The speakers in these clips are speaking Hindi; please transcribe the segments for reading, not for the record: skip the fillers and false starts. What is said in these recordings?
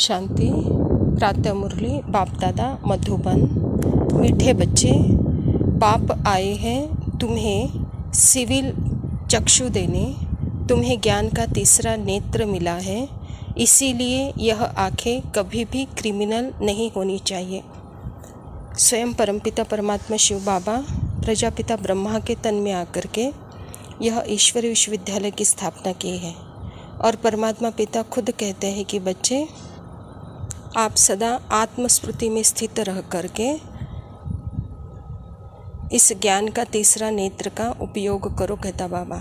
शांति। प्रातः मुरली बाप दादा मधुबन। मीठे बच्चे, बाप आए हैं तुम्हें सिविल चक्षु देने। तुम्हें ज्ञान का तीसरा नेत्र मिला है, इसीलिए यह आँखें कभी भी क्रिमिनल नहीं होनी चाहिए। स्वयं परमपिता परमात्मा शिव बाबा प्रजापिता ब्रह्मा के तन में आकर के यह ईश्वरीय विश्वविद्यालय की स्थापना की है। और परमात्मा पिता खुद कहते हैं कि बच्चे, आप सदा आत्मस्मृति में स्थित रह करके इस ज्ञान का तीसरा नेत्र का उपयोग करो, कहता बाबा।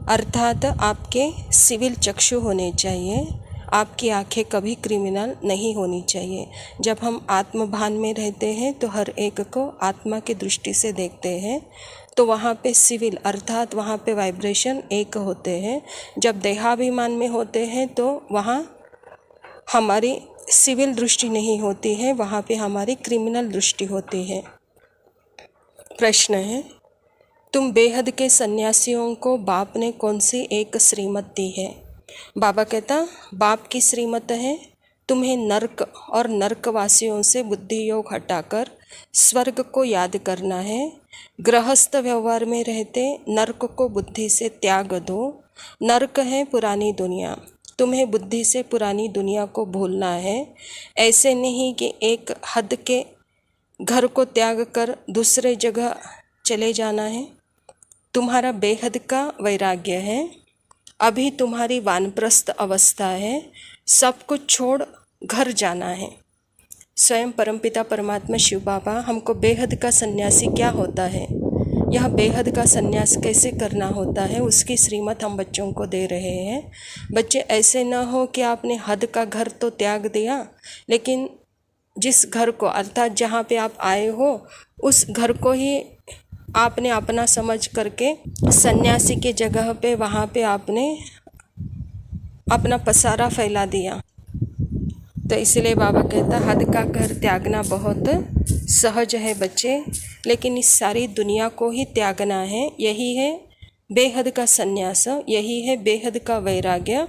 अर्थात आपके सिविल चक्षु होने चाहिए, आपकी आंखें कभी क्रिमिनल नहीं होनी चाहिए। जब हम आत्मभान में रहते हैं तो हर एक को आत्मा की दृष्टि से देखते हैं, तो वहाँ पे सिविल अर्थात वहाँ पे वाइब्रेशन एक होते हैं। जब देहाभिमान में होते हैं तो वहाँ हमारी सिविल दृष्टि नहीं होती है, वहाँ पे हमारी क्रिमिनल दृष्टि होती है। प्रश्न है, तुम बेहद के सन्यासियों को बाप ने कौन सी एक श्रीमत दी है? बाबा कहता, बाप की श्रीमत है तुम्हें नर्क और नर्कवासियों से बुद्धि योग हटाकर स्वर्ग को याद करना है। गृहस्थ व्यवहार में रहते नर्क को बुद्धि से त्याग दो। नर्क है पुरानी दुनिया, तुम्हें बुद्धि से पुरानी दुनिया को भूलना है। ऐसे नहीं कि एक हद के घर को त्याग कर दूसरे जगह चले जाना है। तुम्हारा बेहद का वैराग्य है, अभी तुम्हारी वानप्रस्थ अवस्था है, सब कुछ छोड़ घर जाना है। स्वयं परमपिता परमात्मा शिव बाबा हमको बेहद का सन्यासी क्या होता है, यह बेहद का सन्यास कैसे करना होता है, उसकी श्रीमत हम बच्चों को दे रहे हैं। बच्चे, ऐसे ना हो कि आपने हद का घर तो त्याग दिया, लेकिन जिस घर को अर्थात जहाँ पे आप आए हो उस घर को ही आपने अपना समझ करके सन्यासी के जगह पे वहाँ पे आपने अपना पसारा फैला दिया। तो इसलिए बाबा कहता, हद का घर त्यागना बहुत सहज है बच्चे, लेकिन इस सारी दुनिया को ही त्यागना है। यही है बेहद का संन्यास, यही है बेहद का वैराग्य।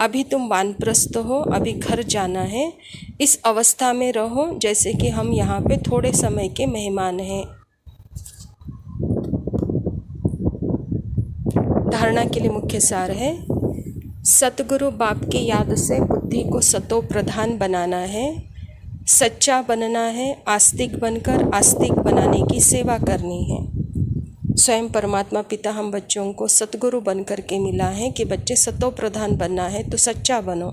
अभी तुम वानप्रस्थ हो, अभी घर जाना है। इस अवस्था में रहो जैसे कि हम यहाँ पे थोड़े समय के मेहमान हैं। धारणा के लिए मुख्य सार है, सतगुरु बाप की याद से बुद्धि को सतो प्रधान बनाना है, सच्चा बनना है, आस्तिक बनकर आस्तिक बनाने की सेवा करनी है। स्वयं परमात्मा पिता हम बच्चों को सतगुरु बन कर के मिला है कि बच्चे सतो प्रधान बनना है तो सच्चा बनो,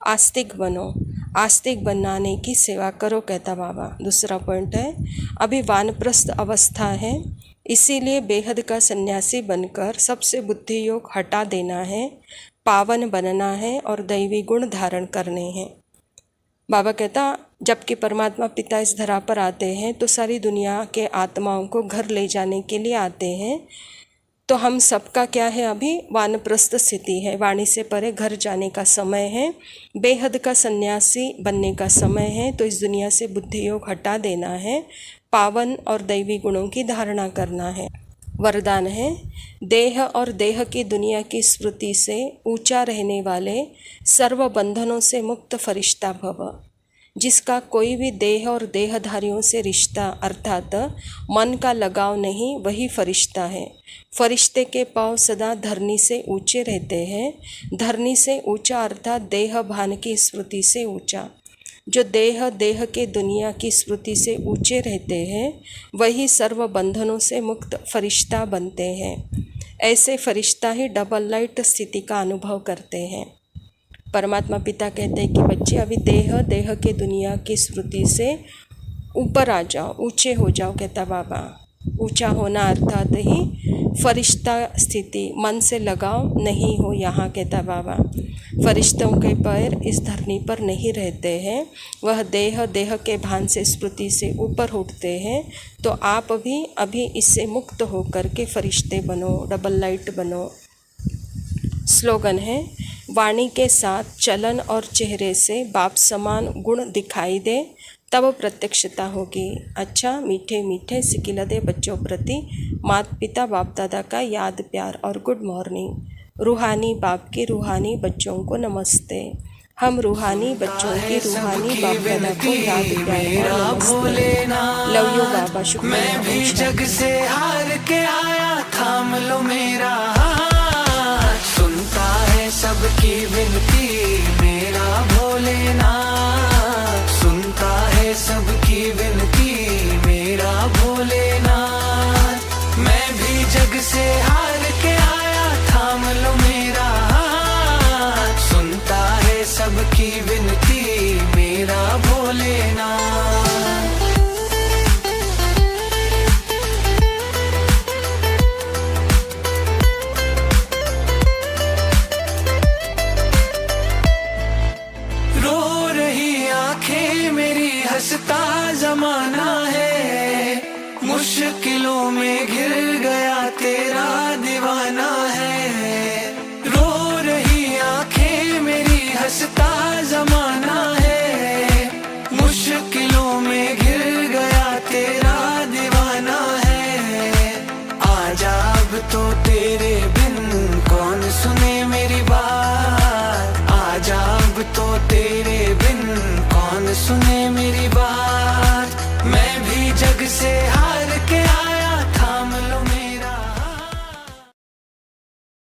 आस्तिक बनो, आस्तिक बनाने की सेवा करो, कहता बाबा। दूसरा पॉइंट है, अभी वानप्रस्थ अवस्था है, इसीलिए बेहद का सन्यासी बनकर सबसे बुद्धि योग हटा देना है, पावन बनना है और दैवी गुण धारण करने हैं। बाबा कहता, जबकि परमात्मा पिता इस धरा पर आते हैं तो सारी दुनिया के आत्माओं को घर ले जाने के लिए आते हैं। तो हम सबका क्या है, अभी वानप्रस्थ स्थिति है, वाणी से परे घर जाने का समय है, बेहद का सन्यासी बनने का समय है। तो इस दुनिया से बुद्धि योग हटा देना है, पावन और दैवी गुणों की धारणा करना है। वरदान है, देह और देह की दुनिया की स्मृति से ऊंचा रहने वाले सर्व बंधनों से मुक्त फरिश्ता भव। जिसका कोई भी देह और देहधारियों से रिश्ता अर्थात मन का लगाव नहीं, वही फरिश्ता है। फरिश्ते के पाँव सदा धरनी से ऊंचे रहते हैं। धरनी से ऊंचा अर्थात देह भान की स्मृति से ऊंचा। जो देह देह के दुनिया की स्मृति से ऊंचे रहते हैं वही सर्व बंधनों से मुक्त फरिश्ता बनते हैं। ऐसे फरिश्ता ही डबल लाइट स्थिति का अनुभव करते हैं। परमात्मा पिता कहते हैं कि बच्चे, अभी देह देह के दुनिया की स्मृति से ऊपर आ जाओ, ऊंचे हो जाओ, कहता बाबा। ऊंचा होना अर्थात ही फरिश्ता स्थिति, मन से लगाव नहीं हो यहाँ, कहता बाबा। फरिश्तों के पैर इस धरनी पर नहीं रहते हैं, वह देह देह के भान से स्मृति से ऊपर उठते हैं। तो आप भी अभी इससे मुक्त होकर के फरिश्ते बनो, डबल लाइट बनो। स्लोगन है, वाणी के साथ चलन और चेहरे से बाप समान गुण दिखाई दे तब प्रत्यक्षता होगी। अच्छा मीठे मीठे सिकिलदे बच्चों प्रति माता पिता बाप दादा का याद प्यार और गुड मॉर्निंग। रूहानी बाप के रूहानी बच्चों को नमस्ते। हम रूहानी बच्चों की रूहानी बाप दादा को याद प्यार नमस्ते। लव यू बाबा, शुक्रिया। मैं भी जग से हार के आया, थाम लो मेरा हाथ। सुनता है सबकी विनती मेरा भोलेनाथ, सुनता है सबकी विनती मेरा भोलेनाथ। मैं भी जग से हार के आया, थाम लो मेरा हाथ। सुनता है सबकी विनती मेरा भोलेनाथ। हंसता जमाना है, मुश्किलों में घिर गया तेरा दीवाना है।